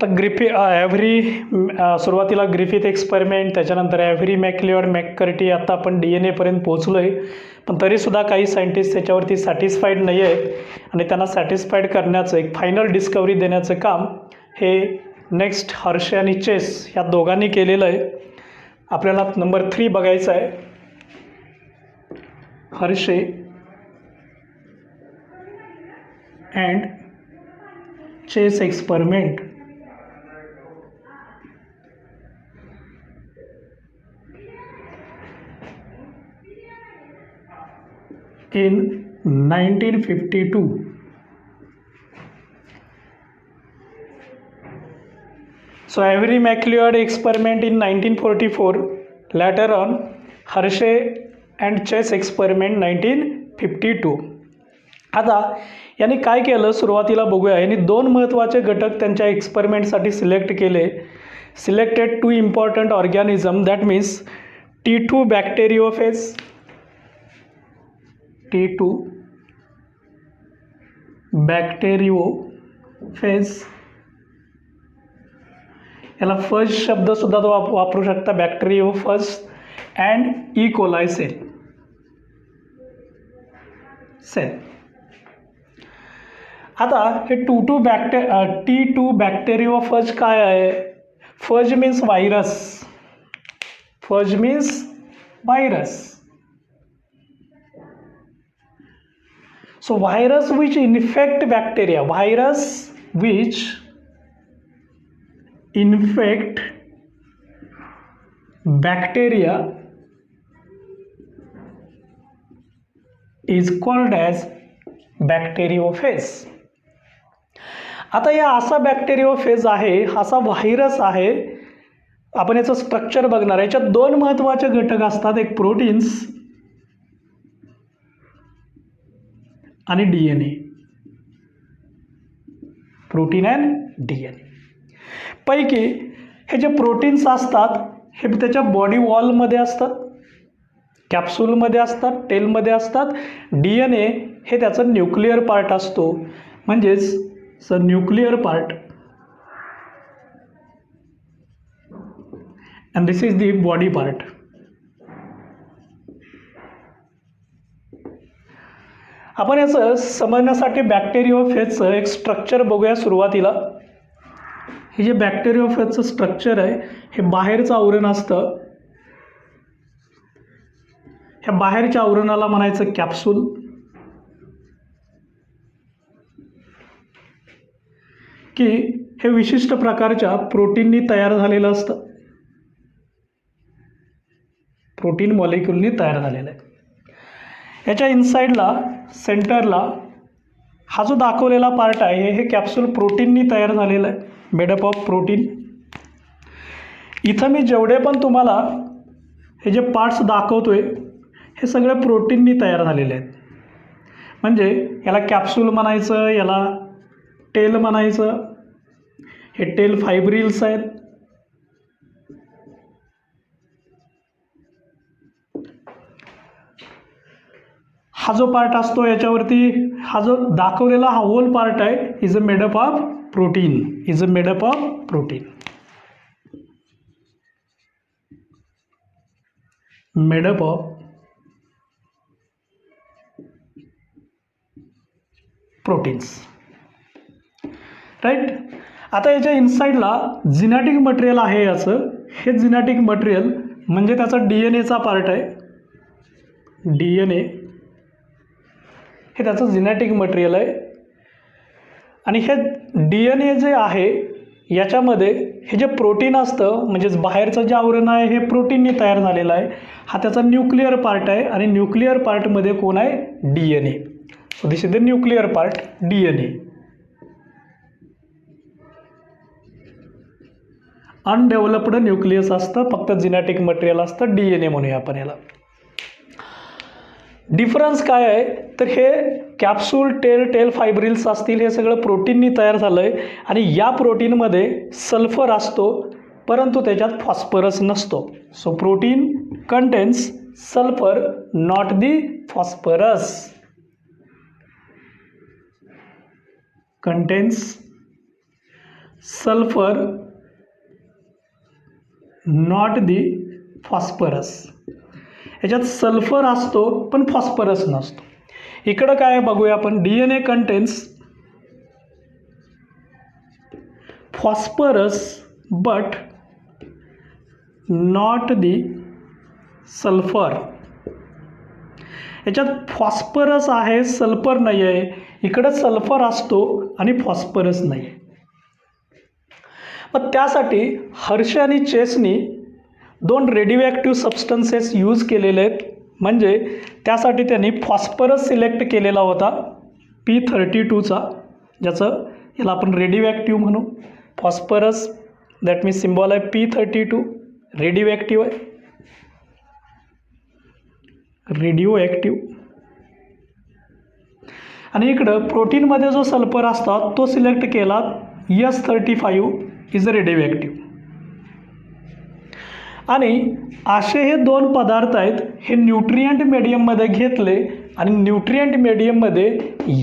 आता सुरुवातीला Griffith experiment, त्याच्यानंतर ॲव्हरी मॅक्लिओड मॅककर्टी, आता आपण DNA पर्यंत पोहोचलो आहे. पण तरीसुद्धा काही सायंटिस्ट त्याच्यावरती सॅटिस्फाईड नाही आहेत आणि त्यांना सॅटिस्फाईड करण्याचं एक फायनल डिस्कवरी देण्याचं काम हे नेक्स्ट हर्षे आणि चेस या दोघांनी केलेलं आहे. आपल्याला नंबर 3 बघायचा आहे. Hershey and Chase experiment. in 1952. So Avery MacLeod experiment in 1944, later on Hershey and Chase experiment 1952. आता यांनी काय केलं सुरुवातीला बघूया. यांनी 2 महत्त्वाचे घटक त्यांच्या एक्सपेरिमेंटसाठी सिलेक्ट केले. Selected 2 important organism, that means T2 bacteriophage, T2 bacteriophage. याला फज शब्द सुद्धा तो वापरू शकता, bacteriophage, and E coli cell. आता हे T2 बॅक्टेरियोफज काय आहे? Phage means virus. Phage means virus. So virus which infect bacteria, virus which infect bacteria is called as bacteriophage. आता या असा बॅक्टेरियोफेज आहे, असा व्हायरस आहे. आपण याचं स्ट्रक्चर बघणार. याच्यात 2 महत्त्वाचे घटक असतात, एक प्रोटीन्स आणि DNA. प्रोटीन अँड DNA पैकी हे जे प्रोटीन्स असतात हे त्याच्या बॉडी वॉलमध्ये असतात, कॅप्सूलमध्ये असतात, टेलमध्ये असतात. DNA हे त्याचं न्यूक्लिअर पार्ट असतो, म्हणजेच nuclear part, and this is the body part. आपण याचं समजण्यासाठी बॅक्टेरियोफेजचं एक स्ट्रक्चर बघूया. सुरुवातीला हे जे बॅक्टेरियोफेजचं स्ट्रक्चर आहे हे बाहेरचं आवरण असतं. ह्या बाहेरच्या आवरणाला म्हणायचं कॅप्सूल. की हे विशिष्ट प्रकारच्या प्रोटीननी तयार झालेलं असतं, प्रोटीन मॉलिक्यूलनी तयार झालेलं आहे. याच्या इनसाईडला सेंटरला हा जो दाखवलेला पार्ट आहे हे कॅप्सूल प्रोटीननी तयार झालेलं आहे, मेडअप ऑफ प्रोटीन. इथं मी जेवढे पण तुम्हाला हे जे पार्ट्स दाखवतोय हे सगळे प्रोटीननी तयार झालेले आहेत. म्हणजे याला कॅप्सूल म्हणायचं, याला टेल म्हणायचं. हे टेल फायब्रिल्स आहेत. हा जो पार्ट असतो याच्यावरती हा जो दाखवलेला हा होल पार्ट आहे is a made up of protein, is a made up of protein. Made up of proteins, right. आता याच्या इनसाईडला जिनॅटिक मटेरियल आहे. याचं हे जिनॅटिक मटेरियल म्हणजे त्याचा DNA चा पार्ट आहे. DNA हे त्याचं जिनॅटिक मटेरियल आहे. आणि हे DNA जे आहे याच्यामध्ये हे जे प्रोटीन असतं, म्हणजेच बाहेरचं जे आवरण आहे हे प्रोटीनने तयार झालेलं आहे. हा त्याचा न्यूक्लिअर पार्ट आहे आणि न्यूक्लिअर पार्टमध्ये कोण आहे? DNA. So this is the nuclear part, DNA. Undeveloped nucleus असतं, फक्त जिनॅटिक मटेरियल असतं, DNA म्हणूया आपण याला. डिफरन्स काय आहे तर हे कॅप्सूल, टेल फायब्रिल्स असतील हे सगळं प्रोटीननी तयार झालं आहे. आणि या प्रोटीनमध्ये सल्फर असतो परंतु त्याच्यात फॉस्फरस नसतो. So protein contains sulphur, not the phosphorus. Contains sulphur not the phosphorus. याच्यात सल्फर असतो पण फॉस्फरस नसतो. इकडं काय बघूया आपण, DNA contains phosphorus but not the sulphur. याच्यात फॉस्फरस आहे, सल्फर नाही आहे. इकडं सल्फर असतो आणि फॉस्फरस नाही आहे. मग त्यासाठी हर्ष आणि चेसनी 2 रेडिओ सबस्टन्सेस यूज केलेले आहेत. म्हणजे त्यासाठी त्यांनी फॉस्फरस सिलेक्ट केलेला होता P32चा, ज्याचं याला आपण रेडिओ म्हणू. फॉस्फरस दॅट मीन्स सिम्बॉल आहे P32, रेडिओ आहे, रेडिओ. आणि इकडं प्रोटीनमध्ये जो सल्फर असतात तो सिलेक्ट केला, S35 इज अ रेडिओ. आणि असे हे 2 पदार्थ आहेत, हे न्यूट्रिएंट मीडियममध्ये घेतले आणि न्यूट्रिएंट मीडियममध्ये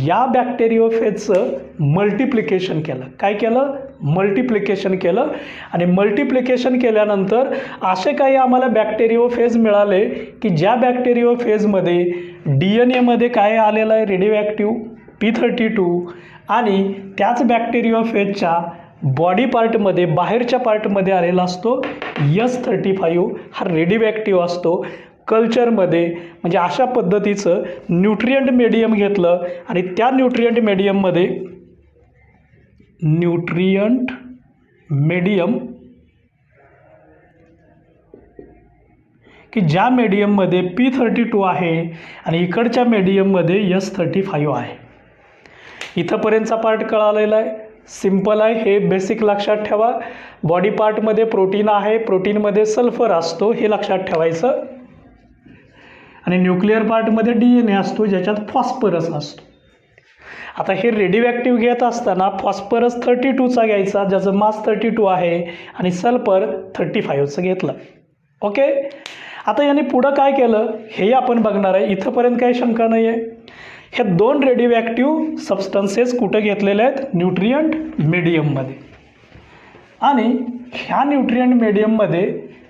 या बॅक्टेरियोफेजचं मल्टिप्लिकेशन केलं. काय केलं? मल्टिप्लिकेशन केलं. आणि मल्टिप्लिकेशन केल्यानंतर असे काही आम्हाला बॅक्टेरियोफेज मिळाले की ज्या बॅक्टेरियोफेजमध्ये DNAमध्ये काय आलेलं आहे, रेडिओ P32, आणि त्याच बॅक्टेरियोफेजच्या बॉडी पार्टमध्ये, बाहेरच्या पार्टमध्ये आलेला असतो S35, हा रेडिओ असतो. कल्चरमध्ये म्हणजे अशा पद्धतीचं न्यूट्रिएंट मीडियम घेतलं आणि त्या न्यूट्रिएंट मीडियम की ज्या मीडियममध्ये P32 आहे आणि इकडच्या मीडियममध्ये S35 आहे. इथंपर्यंतचा पार्ट कळालेला आहे, सिंपल आहे, हे बेसिक लक्षात ठेवा. बॉडी पार्टमध्ये प्रोटीन आहे, प्रोटीनमध्ये सल्फर असतो, हे लक्षात ठेवायचं. आणि न्यूक्लिअर पार्टमध्ये DNA असतो, ज्याच्यात फॉस्फरस असतो. आता हे रेडिओ घेत असताना फॉस्फरस 32चा घ्यायचा, ज्याचं मास 32 आहे, आणि सल्फर 35चं घेतलं. ओके. आता याने पुढं काय केलं हे आपण बघणार आहे. इथंपर्यंत काही शंका नाही आहे. हे 2 रेडिओ सबस्टन्सेस कुठं घेतलेले आहेत? न्यूट्रिएंट मीडियममध्ये. आणि ह्या न्यूट्रिएंट मीडियममध्ये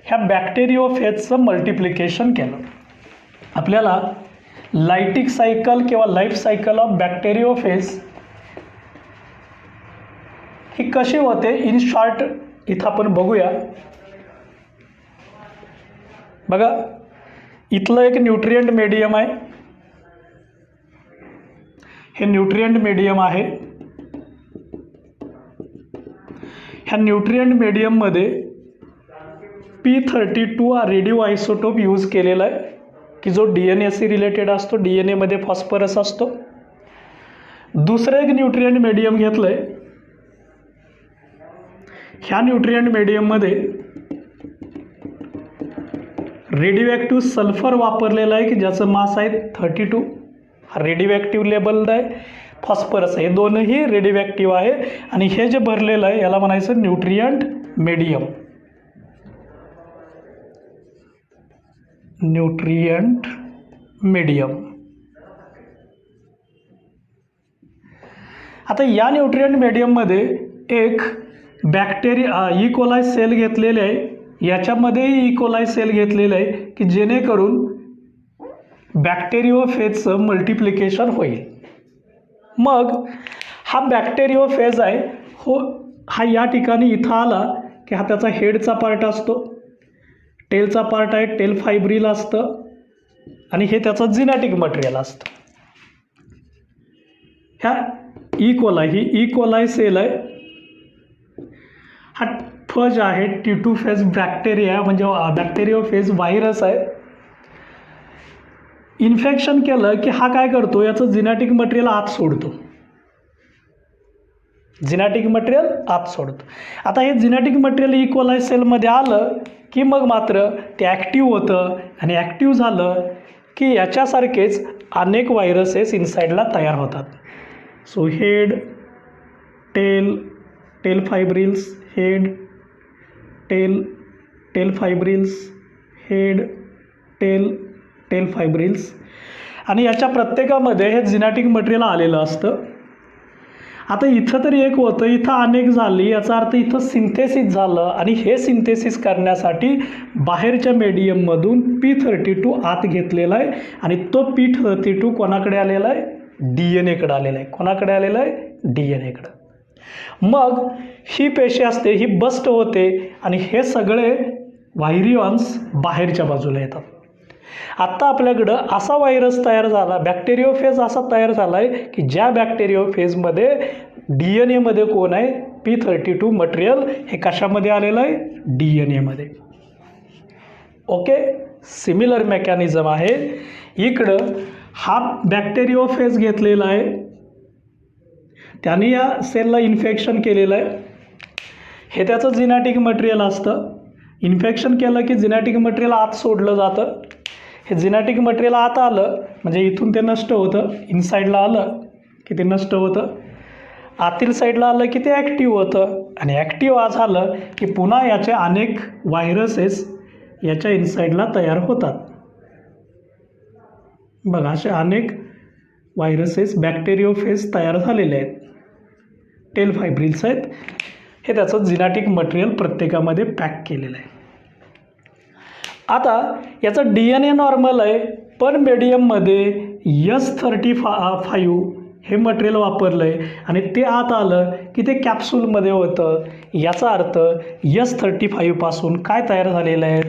ह्या बॅक्टेरियोफेजचं मल्टिप्लिकेशन केलं. आपल्याला लायटिक सायकल किंवा लाईफ सायकल ऑफ बॅक्टेरियोफेज ही कशी होते इन शॉर्ट इथं आपण बघूया. बघा, इथलं एक न्यूट्रिएंट मीडियम आहे, हे न्यूट्रिएंट मीडियम आहे. ह्या न्यूट्रिएंट मीडियममध्ये P32 हा रेडिओ आयसोटोप यूज केलेला आहे की जो DNAशी रिलेटेड असतो. DNAमध्ये फॉस्फरस असतो. दुसरं एक न्यूट्रिएंट मीडियम घेतलं आहे. ह्या न्यूट्रिएंट मीडियममध्ये रेडिओ सल्फर वापरलेला आहे की ज्याचं मास आहे 32, हा रेडिओ लेबल्ड आहे. फॉस्फरस हे दोनही रेडिओ आहे. आणि हे जे भरलेलं आहे याला म्हणायचं न्यूट्रिएंट मीडियम. Nutrient medium. आता या न्यूट्रिएंट मीडियममध्ये एक बॅक्टेरिया इकोलाई सेल घेतलेले आहे. याच्यामध्येही इकोलाई सेल घेतलेलं आहे की जेणेकरून बॅक्टेरियोफेजचं मल्टिप्लिकेशन होईल. मग हा बॅक्टेरियोफेज आहे हो, हा या ठिकाणी इथं आला की हा त्याचा हेडचा पार्ट असतो, टेलचा पार्ट आहे, टेल फायब्रिल असतं, आणि हे त्याचं जिनॅटिक मटेरियल असतं. ह्या इकोलाई ही इकोलाई सेल आहे. हा फज आहे, T2 फेज बॅक्टेरिया म्हणजे बॅक्टेरियोफेज व्हायरस आहे. इन्फेक्शन केलं की हा काय करतो, याचं जिनॅटिक मटेरियल आत सोडतो. जिनॅटिक मटेरियल आत सोडतो. आता हे जिनॅटिक मटेरियल इकोलाई सेलमध्ये आलं की मग मात्र ते ॲक्टिव्ह होतं, आणि ॲक्टिव्ह झालं की याच्यासारखेच अनेक व्हायरसेस इनसाईडला तयार होतात. So head, tail, tail fibrils, head, tail, tail fibrils, head, tail, tail fibrils. आणि याच्या प्रत्येकामध्ये हे जिनॅटिक मटेरियल आलेलं असतं. आता इथं तरी एक होतं, इथं अनेक झाली, याचा अर्थ इथं सिंथेसिस झालं आणि हे सिंथेसिस करण्यासाठी बाहेरच्या मेडियममधून P32 आत घेतलेला आहे आणि तो P32 कोणाकडे आलेला आहे? DNA कडे आलेला आहे. कोणाकडे आलेला आहे? DNA कडे. मग ही पेशी असते, ही बस्ट होते आणि हे सगळे व्हायरियॉन्स बाहेरच्या बाजूला येतात. आत्ता आपल्याकडं असा व्हायरस तयार झाला, बॅक्टेरियोफेज असा तयार झाला आहे की ज्या बॅक्टेरियोफेजमध्ये DNA मध्ये कोण आहे? P32 मटेरियल हे कशामध्ये आलेलं आहे? DNA मध्ये. ओके, सिमिलर मेकॅनिझम आहे. इकडं हा बॅक्टेरियोफेज घेतलेला आहे, त्याने या सेलला इन्फेक्शन केलेलं आहे. हे त्याचं जिनॅटिक मटेरियल असतं. इन्फेक्शन केलं की जिनॅटिक मटेरियल आत सोडलं जातं. हे जिनॅटिक मटेरियल आत आलं म्हणजे इथून ते नष्ट होतं, इनसाईडला आलं की ते नष्ट होतं, आतील साईडला आलं की ते ॲक्टिव्ह होतं आणि ॲक्टिव्ह झालं की पुन्हा याचे अनेक व्हायरसेस याच्या इनसाईडला तयार होतात. बघा, असे अनेक व्हायरसेस बॅक्टेरियोफेज तयार झालेले आहेत, टेल फायब्रिल्स आहेत. हे त्याचं जिनॅटिक मटेरियल प्रत्येकामध्ये पॅक केलेलं आहे. आता याचा DNA नॉर्मल आहे, पण मेडियममध्ये S35 हे मटेरियल वापरलं आहे आणि ते आत आलं की ते कॅप्सूलमध्ये होतं. याचा अर्थ S35 पासून काय तयार झालेलं आहे?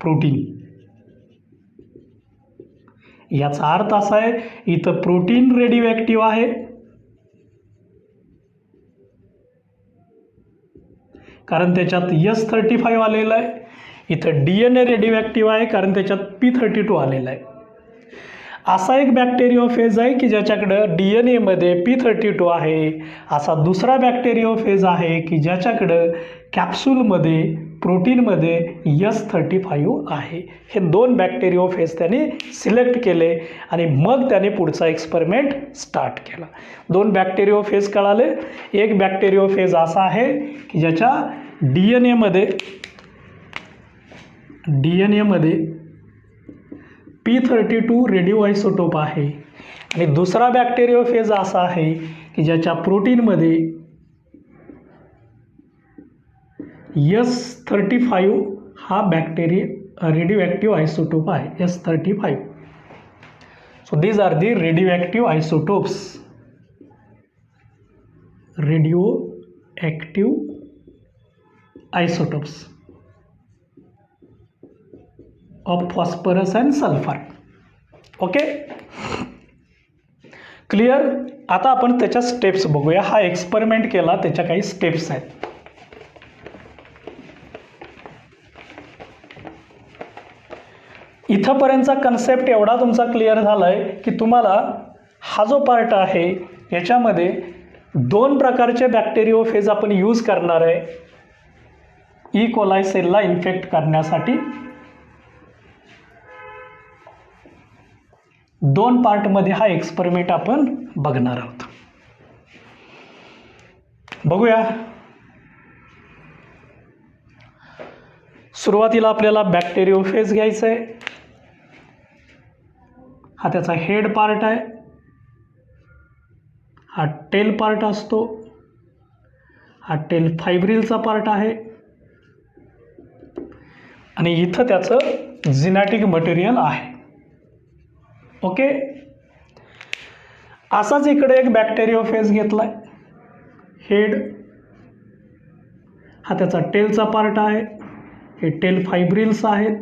प्रोटीन. याचा अर्थ असा आहे, इथं प्रोटीन रेडिओ ॲक्टिव्ह आहे, कारण त्याच्यात S35 आलेलं आहे. इथं DNA रेडिओ ॲक्टिव्ह आहे कारण त्याच्यात P32 आलेला आहे. असा एक बॅक्टेरियोफेज आहे की ज्याच्याकडं DNA मध्ये P32 आहे. असा दुसरा बॅक्टेरियोफेज आहे की ज्याच्याकडं कॅप्सूलमध्ये प्रोटीनमध्ये S35 आहे. हे दोन बॅक्टेरियोफेज त्याने सिलेक्ट केले आणि मग त्याने पुढचा एक्सपेरिमेंट स्टार्ट केला. दोन बॅक्टेरियोफेज कळाले. एक बॅक्टेरियोफेज असा आहे की ज्याच्या DNA मध्ये P32 रेडिओ आयसोटोप आहे आणि दुसरा बॅक्टेरियोफेज असा आहे की ज्याच्या प्रोटीनमध्ये S35 हा रेडिओ ॲक्टिव्ह आयसोटोप आहे, S35. So these are the radio active isotopes. Radio active isotopes of phosphorus and sulphur. Okay, clear. आता आपण त्याच्या स्टेप्स बघूया. हा एक्सपेरिमेंट केला, त्याच्या काही स्टेप्स आहेत. इथंपर्यंतचा कन्सेप्ट एवढा तुमचा क्लिअर झाला आहे की तुम्हाला हा जो पार्ट आहे याच्यामध्ये दोन प्रकारचे बॅक्टेरियोफेज आपण यूज करणार आहे ई कोलाई सेलला इन्फेक्ट करण्यासाठी. दोन पार्टमध्ये हा एक्सपेरिमेंट आपण बघणार आहोत. बघूया. सुरुवातीला आपल्याला बॅक्टेरियोफेज घ्यायचा आहे. हा त्याचा हेड पार्ट आहे, हा टेल पार्ट असतो, हा टेल फायब्रिलचा पार्ट आहे आणि इथं त्याचं जिनॅटिक मटेरियल आहे. ओके, असाच इकडे एक बॅक्टेरियोफेज घेतलाय. हेड हा त्याचा टेलचा पार्ट आहे, हे टेल फायब्रिल्स आहेत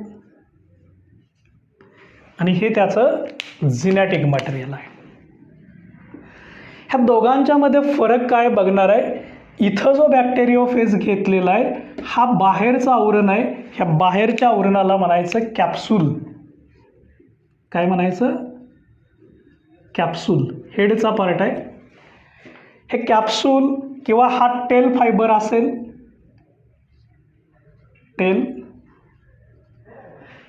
आणि हे त्याचं जिनॅटिक मटेरियल आहे. ह्या दोघांच्या मध्ये फरक काय बघणार आहे. इथं जो बॅक्टेरियोफेज घेतलेला आहे हा बाहेरचा आवरण आहे. ह्या बाहेरच्या आवरणाला म्हणायचं कॅप्सूल. काय म्हणायचं? कॅप्सूल. हेडचा पार्ट आहे. हे कॅप्सूल किंवा हा टेल फायबर असेल, टेल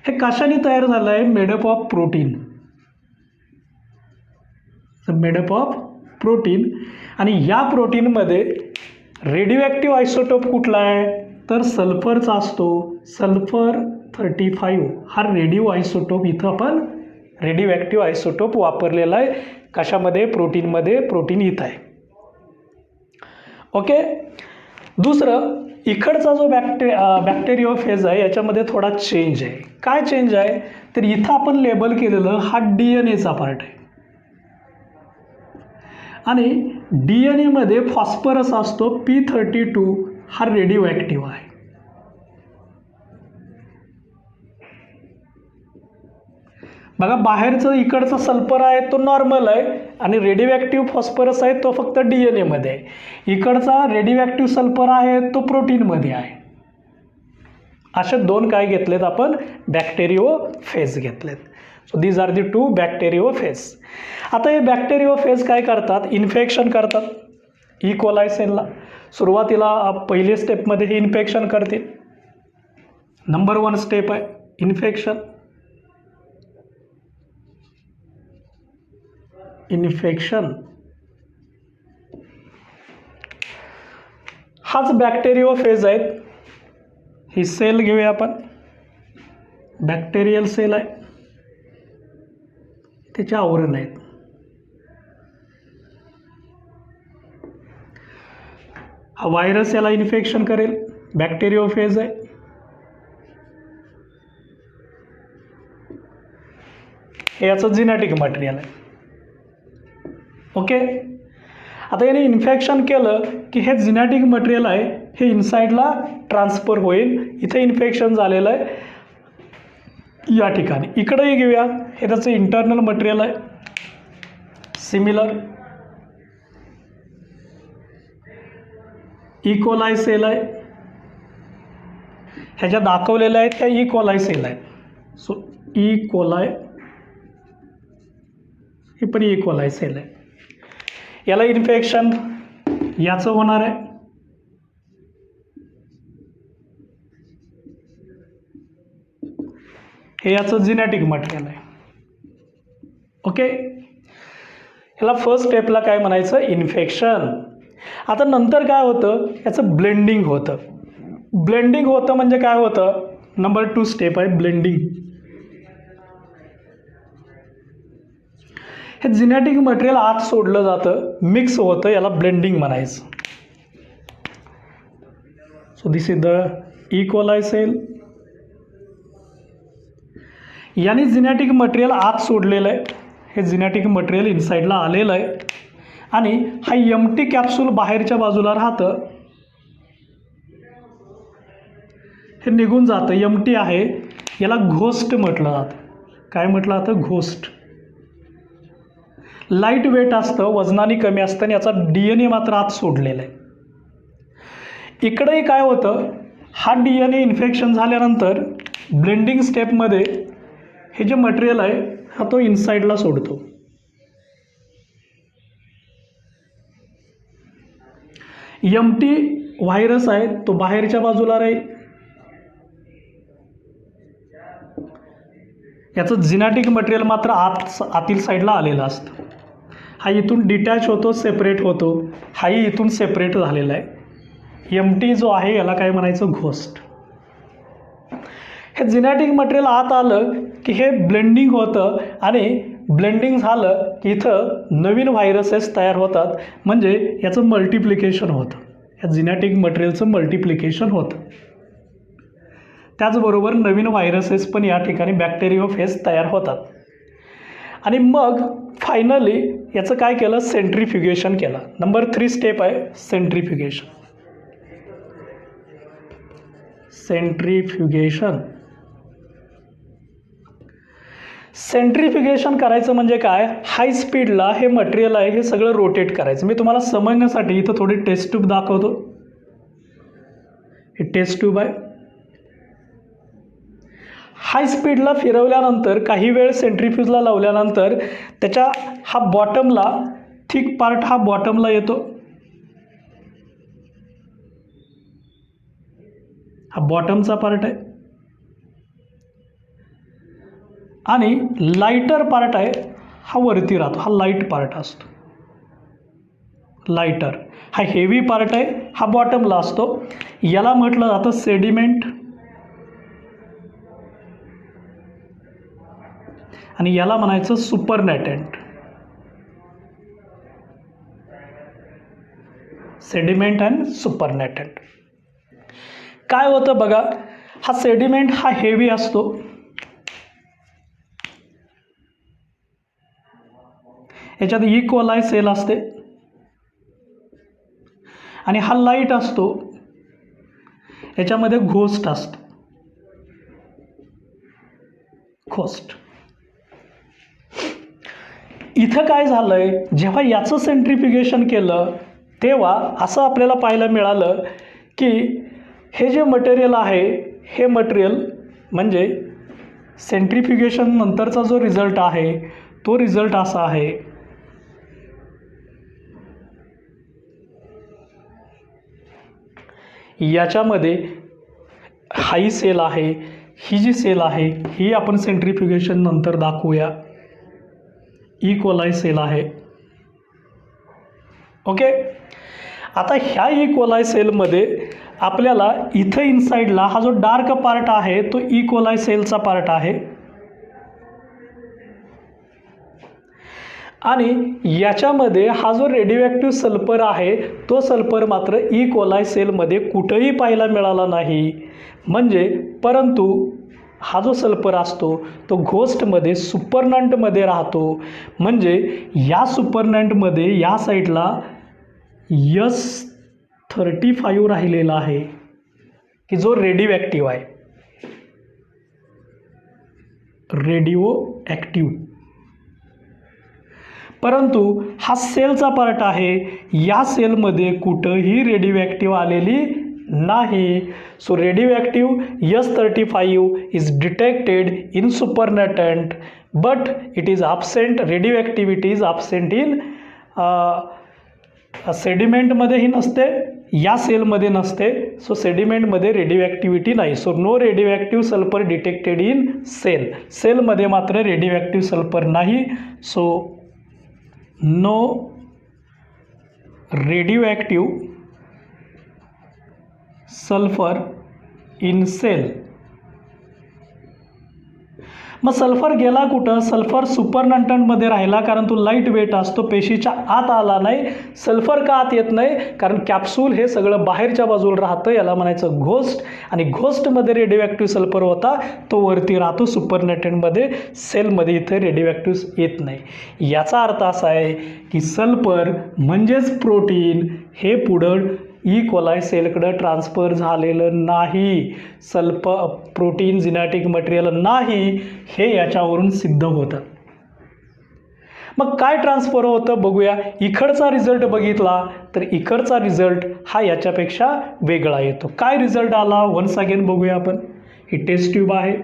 हे कशाने तयार झालं आहे? Made up of protein. Made up of protein. आणि या प्रोटीनमध्ये रेडिओ ॲक्टिव्ह आयसोटोप कुठला आहे? तर सल्फरचा असतो. सल्फर 35 हा रेडिओ आयसोटोप इथं आपण रेडिओ ॲक्टिव्ह आयसोटोप वापरलेला आहे. कशामध्ये? प्रोटीनमध्ये. प्रोटीन इथं आहे. ओके. दुसरं, इकडचा जो बॅक्टेरियोफेज आहे याच्यामध्ये थोडा चेंज आहे. काय चेंज आहे तर इथं आपण लेबल केलेलं हा DNA पार्ट आहे आणि DNA फॉस्फरस असतो P32, हा रेडिओ ॲक्टिव्ह आहे. बघा, बाहेरचं इकडचा सल्फर आहे तो नॉर्मल आहे आणि रेडिओ ॲक्टिव्ह फॉस्फरस आहे तो फक्त DNA आहे. इकडचा रेडिओ ॲक्टिव्ह सल्फर आहे तो प्रोटीनमध्ये आहे. असे दोन काय घेतलेत आपण, बॅक्टेरियोफेज घेतलेत. So these are the two bacteriophage. आता हे बॅक्टेरियोफेज काय करतात, इन्फेक्शन करतात. ई कोलाई सेलला सुरुवातीला पहिली स्टेपमध्ये हे इन्फेक्शन करतील. नंबर 1 स्टेप आहे इन्फेक्शन. हाच बॅक्टेरियोफेज आहेत. ही सेल घेऊया आपण, बॅक्टेरियल सेल आहे, त्याचे आवरण आहेत. हा व्हायरस याला इन्फेक्शन करेल, बॅक्टेरियोफेज आहे. हे याचं जेनेटिक मटेरियल आहे. ओके. आता याने इन्फेक्शन केलं की हे जेनेटिक मटेरियल आहे हे इनसाइडला ट्रान्सफर होईल. इथे इन्फेक्शन झालेलं आहे या ठिकाणी. इकडेही घेऊया, हे त्याचं इंटरनल मटेरियल आहे. सिमिलर ई कोलाई सेल आहे, ह्या ज्या दाखवलेल्या आहेत त्या ई कोलाई सेल आहेत. सो ई कोलाई, हे पण ई कोलाई सेल आहे. याला इन्फेक्शन याचं होणार आहे. हे याचं जेनेटिक मटेरियल आहे. ओके. ह्याला फर्स्ट स्टेपला काय म्हणायचं, इन्फेक्शन. आता नंतर काय होतं, याचं ब्लेंडिंग होतं. ब्लेंडिंग होतं म्हणजे काय होतं, नंबर 2 स्टेप आहे ब्लेंडिंग. हे जेनेटिक मटेरियल आत सोडलं जातं, मिक्स होतं, याला ब्लेंडिंग म्हणायचं. So this is the E coli cell. याने जेनेटिक मटेरियल आत सोडलेलं आहे, हे जेनेटिक मटेरियल इनसाइडला आलेलं आहे आणि हा एम्प्टी कॅप्सूल बाहेरच्या बाजूला राहतं, हे निघून जातं, एम्प्टी आहे. याला घोस्ट म्हटलं जातं. काय म्हटलं जातं, घोस्ट. लाईट वेट असतं, वजनाने कमी असतं आणि याचा DNA मात्र आत सोडलेला आहे. इकडेही काय होतं, हा DNA इन्फेक्शन झाल्यानंतर ब्लेंडिंग स्टेपमध्ये हे जे मटेरियल आहे हा तो इनसाइडला सोडतो. एम्प्टी व्हायरस आहे तो बाहेरच्या बाजूला राहील. याचं जेनेटिक मटेरियल मात्र आतील साईडला आलेलं असतं. हा इथून डिटॅच होतो, सेपरेट होतो. हाही इथून सेपरेट झालेला आहे. एम्प्टी जो आहे याला काय म्हणायचं, घोस्ट. हे जेनेटिक मटेरियल आत आलं की हे ब्लेंडिंग होतं आणि ब्लेंडिंग झालं की इथं नवीन व्हायरसेस तयार होतात, म्हणजे याचं मल्टिप्लिकेशन होतं. या जेनेटिक मटेरियलचं मल्टिप्लिकेशन होतं. त्याचबरोबर नवीन व्हायरसेस पण या ठिकाणी बॅक्टेरियोफेज तयार होतात. आणि मग फायनली याचं काय केलं, सेंट्रीफ्युगेशन केलं. नंबर 3 स्टेप आहे सेंट्रीफ्युगेशन. सेंट्रीफ्युगेशन. सेंट्रीफ्युगेशन करायचं म्हणजे काय, हाय स्पीडला हे मटेरियल आहे हे सगळं रोटेट करायचं. मी तुम्हाला समजण्यासाठी इथं थोडी टेस्ट ट्यूब दाखवतो. हे टेस्ट ट्यूब आहे. हाय स्पीडला फिरवल्यानंतर काही वेळ सेंट्रीफ्यूजला लावल्यानंतर त्याच्या हा बॉटमला, थिक पार्ट हा बॉटमला येतो. हा बॉटमचा पार्ट आहे आणि लाईटर पार्ट आहे हा वरती राहतो, हा लाईट पार्ट असतो. लाईटर हा हेवी पार्ट आहे, हा बॉटमला असतो. याला म्हटलं जातं सेडिमेंट आणि याला म्हणायचं सुपरनॅटंट. Sediment and सुपरनॅटंट. काय होतं बघा, हा सेडिमेंट हा हेवी असतो, याच्यात इक्वलाय सेल असते, आणि हा लाईट असतो, याच्यामध्ये घोस्ट असतो. घोस्ट. इथं काय झालंय, जेव्हा याचं सेंट्रिफ्युगेशन केलं तेव्हा असं आपल्याला पाहायला मिळालं की हे जे मटेरियल आहे, हे मटेरियल म्हणजे सेंट्रिफ्युगेशन नंतरचा जो रिझल्ट आहे तो रिझल्ट असा आहे, याच्यामध्ये हाई सेल आहे, ही जी सेल आहे ही आपण सेंट्रिफ्युगेशन नंतर दाखवूया, इक्वलाय सेल आहे. ओके. आता ह्या इक्वलाय सेलमध्ये आपल्याला इथं इनसाइडला हा जो डार्क पार्ट आहे तो इक्वलाय सेलचा पार्ट आहे, आणि याच्यामध्ये हा जो रेडिओॲक्टिव्ह सल्फर आहे तो सल्फर मात्र इक्वलाय सेलमध्ये कुठंही पाहायला मिळाला नाही. म्हणजे परंतु हा जो सल्फर असतो तो घोस्टमध्ये सुपरनंटमध्ये राहतो. म्हणजे या सुपरनंटमध्ये या साईडला S35 राहिलेला आहे की जो रेडिओॲक्टिव्ह आहे, रेडिओॲक्टिव्ह. परंतु हा सेलचा पार्ट आहे, या सेलमध्ये कुठंही रेडिओॲक्टिव्ह आलेली नाही. So radioactive S35 is detected in supernatant, but it is absent, radioactivity is absent in सेडिमेंटमध्येही नसते, या सेलमध्ये नसते. सो सेडिमेंटमध्ये रेडिओॲक्टिव्हिटी नाही. So no radioactive sulphur detected in cell. सेलमध्ये मात्र रेडिओॲक्टिव्ह सल्फर नाही. So no radioactive sulphur in cell. मग सल्फर गेला कुठं? सल्फर सुपरनंटंटमध्ये राहिला, कारण तो लाईट वेट असतो, पेशीच्या आत आला नाही. सल्फर का आत येत नाही? कारण कॅप्सूल हे सगळं बाहेरच्या बाजूला राहतं, याला म्हणायचं घोस्ट, आणि घोस्टमध्ये रेडिओॲक्टिव्ह सल्फर होता तो वरती राहतो सुपरनंटंटमध्ये, सेलमध्ये इथे रेडिओॲक्टिव्ह येत नाही. याचा अर्थ असा आहे की सल्फर म्हणजेच प्रोटीन हे पुढं इक्वलाय सेलकडं ट्रान्सफर झालेलं नाही. प्रोटीन जेनेटिक मटेरियल नाही हे याच्यावरून सिद्ध होतं. मग काय ट्रान्सफर होतं बघूया. इकडचा रिझल्ट बघितला तर इकडचा रिझल्ट हा याच्यापेक्षा वेगळा येतो. काय रिझल्ट आला वन्स अगेन बघूया आपण. ही टेस्ट ट्यूब आहे,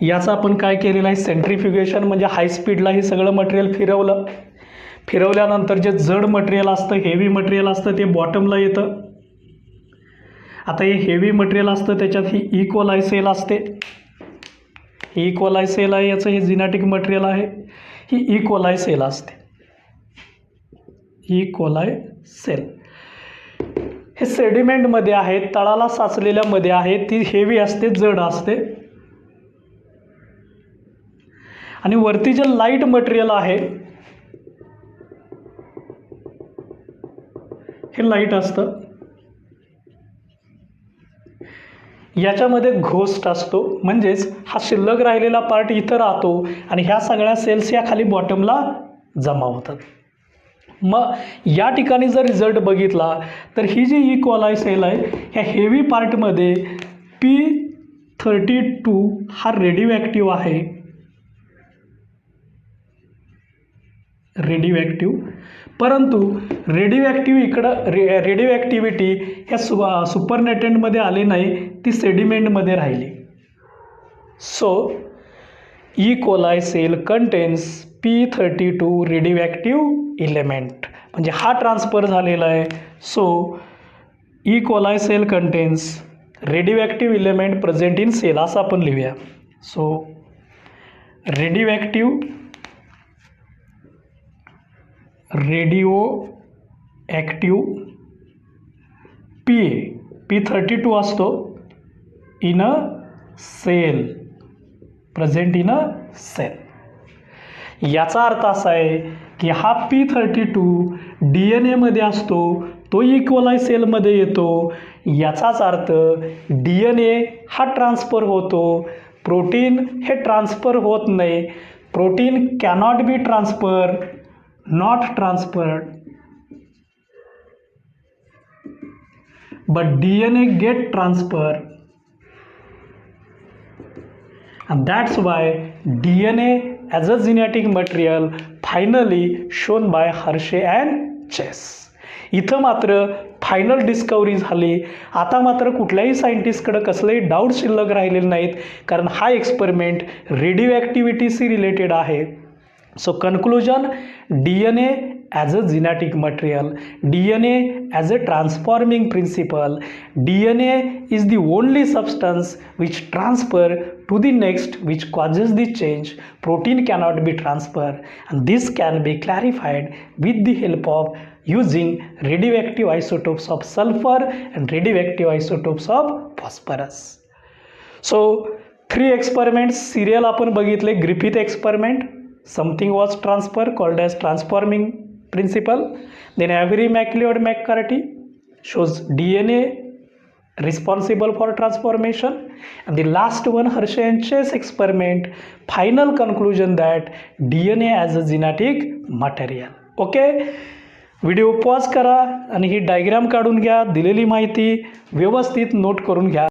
याचा आपण काय केलेलं आहे, सेंट्रिफ्युगेशन म्हणजे हाय स्पीडला हे सगळं मटेरियल फिरवलं. फिरवल्यानंतर जे जड मटेरियल असतं, हेवी मटेरियल असतं ते बॉटमला येतं. आता हे हेवी मटेरियल असतं त्याच्यात ही इक्वलाय सेल असते, ही इक्वलाय सेल आहे, याचं हे जेनेटिक मटेरियल आहे, ही इक्वलाय सेल असते, इक्वलाय सेल. हे सेडिमेंटमध्ये आहे, तळाला साचलेल्यामध्ये आहे, ती हेवी असते, जड असते. आणि वरती जे लाईट मटेरियल आहे हे लाईट असतं, याच्यामध्ये घोस्ट असतो, म्हणजेच हा शिल्लक राहिलेला पार्ट इथं राहतो आणि ह्या सगळ्या सेल्स या खाली बॉटमला जमा होतात. मग या ठिकाणी जर रिझल्ट बघितला तर ही जी इक्वलाय सेल आहे ह्या हेवी पार्टमध्ये P32 हा रेडिओॲक्टिव्ह आहे, रेडिओॲक्टिव्ह. परंतु रेडिओॲक्टिव्ह इकडं रेडिओॲक्टिव्हिटी ह्या सुपरनॅटंटमध्ये आली नाही, ती सेडिमेंटमध्ये राहिली. So E coli cell contains P32 radioactive element, म्हणजे हा ट्रान्सफर झालेला आहे. So E coli cell contains radioactive element present in cell असं आपण लिहूया. सो रेडिओॲक्टिव्ह P32 असतो in a cell, present in a cell. याचा अर्थ असा आहे की हा P32 DNA असतो, तो इक्वलाय सेलमध्ये येतो. याचाच अर्थ DNA हा ट्रान्सफर होतो, प्रोटीन हे ट्रान्सफर होत नाही. Protein cannot be transfer, not transferred, but DNA get transfer, and that's why DNA as a genetic material finally shown by Hershey and Chase. इथं मात्र फायनल डिस्कवरी झाली. आता मात्र कुठल्याही सायंटिस्टकडे कसलेही डाऊट शिल्लक राहिलेले नाहीत, कारण हा एक्सपेरिमेंट रेडिओ ॲक्टिव्हिटीशी रिलेटेड आहे. So conclusion, DNA as a genetic material, DNA as a transforming principle, DNA is the only substance which transfer to the next, which causes the change. Protein cannot be transferred, and this can be clarified with the help of using radioactive isotopes of sulfur and radioactive isotopes of phosphorus. So 3 experiments serial आपण बघितले. Griffith experiment, something was transferred called as transforming principle. Then Avery MacLeod McCarthy shows DNA responsible for transformation, and the last one Hershey and Chase experiment, final conclusion that DNA as a genetic material. Okay, video pause करा आणि ही diagram काढून घ्या. दिलेली माहिती व्यवस्थित note करून घ्या.